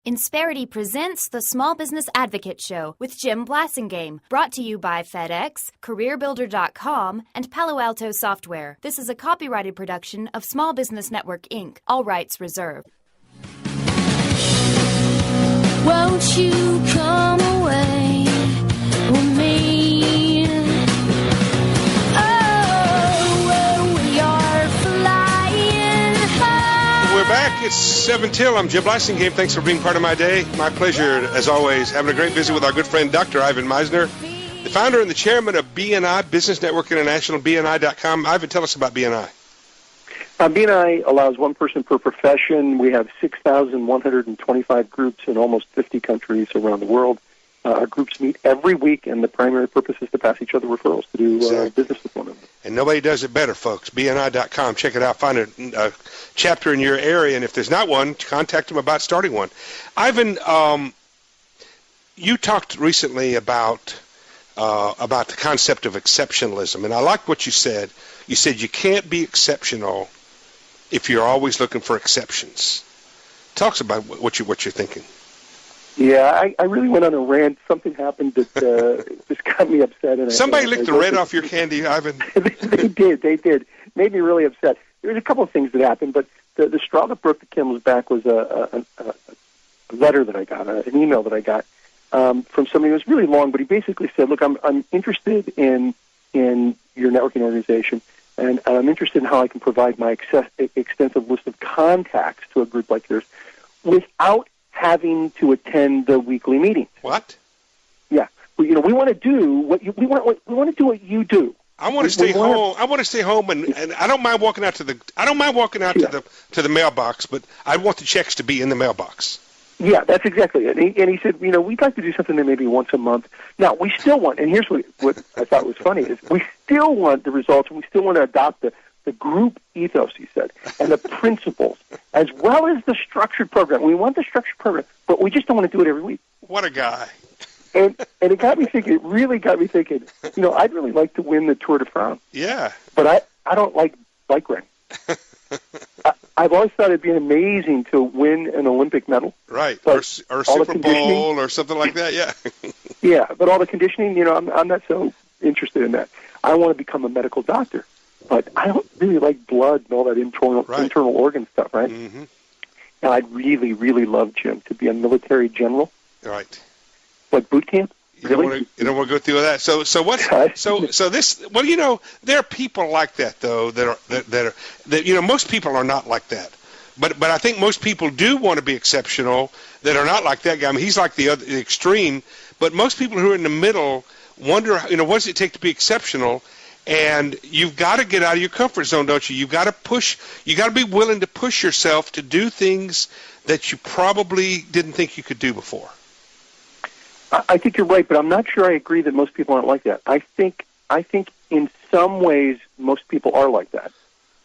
Insperity presents the Small Business Advocate Show with Jim Blasingame, brought to you by FedEx, CareerBuilder.com, and Palo Alto Software. This is a copyrighted production of Small Business Network, Inc., all rights reserved. Won't you come away with me? Oh, well, we are flying high. We're back. It's 7 till. I'm Jim Blasingame. Thanks for being part of my day. My pleasure, as always, having a great visit with our good friend, Dr. Ivan Misner, the founder and the chairman of BNI, Business Network International, BNI.com. Ivan, tell us about BNI. BNI allows one person per profession. We have 6,125 groups in almost 50 countries around the world. Our groups meet every week, and the primary purpose is to pass each other referrals to do business with one another. And nobody does it better, folks. BNI.com. Check it out. Find a chapter in your area, and if there's not one, contact them about starting one. Ivan, you talked recently about the concept of exceptionalism, and I like what you said. You said you can't be exceptional if you're always looking for exceptions. Talk about what you're thinking. Yeah, I really went on a rant. Something happened that just got me upset. And somebody licked the red off your candy, Ivan. They did. Made me really upset. There was a couple of things that happened, but the straw that broke the camel's back was a letter that I got, an email that I got from somebody who was really long, but he basically said, look, I'm interested in your networking organization, and I'm interested in how I can provide my extensive list of contacts to a group like yours without having to attend the weekly meetings. What? Yeah, we want to do what we want to do what you do. I want to stay home. I want to stay home, and I don't mind walking out to the to the mailbox, but I want the checks to be in the mailbox. Yeah, that's exactly it. And he said, we'd like to do something that maybe once a month. Now, we still want, and here's what I thought was funny, is we still want the results, and we still want to adopt the group ethos, he said, and the principles, as well as the structured program. We want the structured program, but we just don't want to do it every week. What a guy. And it got me thinking, it really got me thinking, I'd really like to win the Tour de France. Yeah. But I don't like bike riding. I've always thought it'd be amazing to win an Olympic medal. Right, or Super Bowl or something like that, yeah. Yeah, but all the conditioning, I'm not so interested in that. I want to become a medical doctor, but I don't really like blood and all that internal organ stuff, right? Mm-hmm. Now, I'd really, really love, Jim, to be a military general. Right. Like boot camp? You don't want to go through that. So what? So this. Well, there are people like that though. That most people are not like that. But I think most people do want to be exceptional. That are not like that guy. I mean, he's like the extreme. But most people who are in the middle wonder, what does it take to be exceptional? And you've got to get out of your comfort zone, don't you? You've got to push. You got to be willing to push yourself to do things that you probably didn't think you could do before. I think you're right, but I'm not sure I agree that most people aren't like that. I think in some ways most people are like that,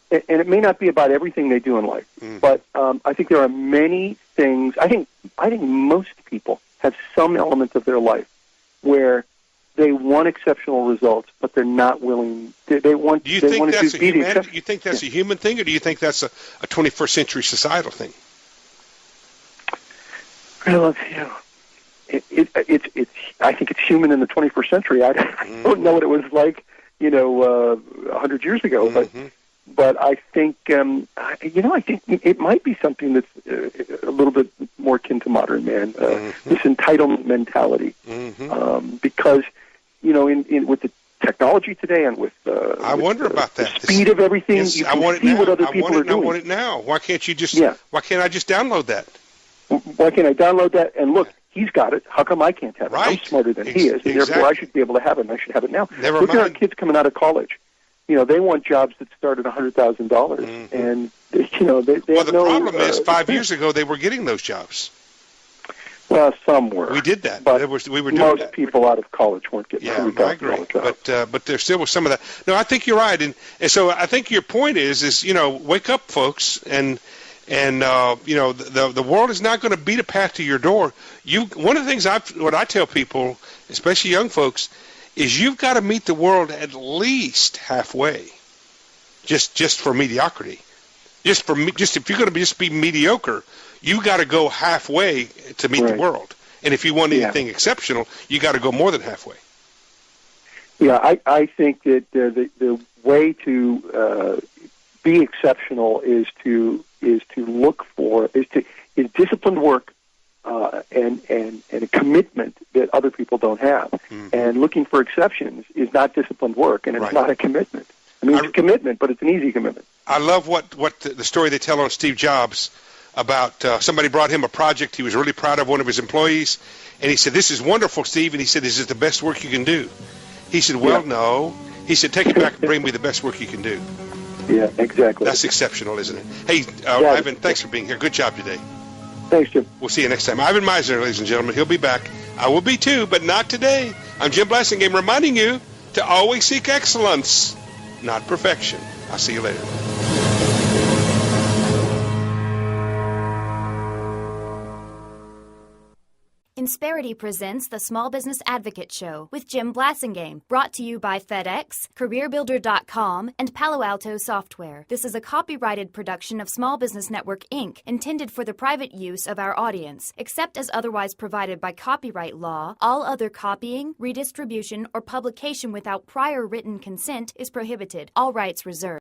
and it may not be about everything they do in life, but I think there are many things. I think most people have some element of their life where they want exceptional results, but they're not willing. They want. Do you think that's a human? You think that's a human thing, or do you think that's a 21st century societal thing? Well, I think it's human in the 21st century. I don't know what it was like, 100 years ago, but I think, I think it might be something that's a little bit more akin to modern man, this entitlement mentality, because, with the technology today and with I wonder about that. The speed of everything, you can see what other people are doing. I want it now. Why can't you just? Why can't I just download that? Why can't I download that and look? He's got it. How come I can't have it? Right. I'm smarter than he is, and therefore I should be able to have it, and I should have it now. Look at our kids coming out of college. They want jobs that start at $100,000, and they have no. Well, the problem is, 5 years ago they were getting those jobs. Well, some were. We did that. But we were doing most that. people out of college weren't getting $100,000 I agree. But there still was some of that. No, I think you're right, and so I think your point is wake up, folks, and the world is not going to beat a path to your door. One of the things what I tell people, especially young folks, is you've got to meet the world at least halfway, just for mediocrity. Just if you're going to just be mediocre, You got to go halfway to meet the world. And if you want anything exceptional, you got to go more than halfway. Yeah, I think that the way to be exceptional is disciplined work and a commitment that other people don't have. Mm-hmm. And looking for exceptions is not disciplined work, and it's not a commitment. I mean, it's a commitment, but it's an easy commitment. I love what the story they tell on Steve Jobs about somebody brought him a project. He was really proud of one of his employees, and he said, "This is wonderful, Steve." And he said, "This is the best work you can do." He said, "Well, no." He said, "Take it back and bring me the best work you can do." Yeah, exactly. That's exceptional, isn't it? Hey, Ivan, thanks for being here. Good job today. Thanks, Jim. We'll see you next time. Ivan Misner, ladies and gentlemen. He'll be back. I will be too, but not today. I'm Jim Blasingame reminding you to always seek excellence, not perfection. I'll see you later. Insperity presents the Small Business Advocate Show with Jim Blasingame, brought to you by FedEx, CareerBuilder.com, and Palo Alto Software. This is a copyrighted production of Small Business Network, Inc., intended for the private use of our audience. Except as otherwise provided by copyright law, all other copying, redistribution, or publication without prior written consent is prohibited. All rights reserved.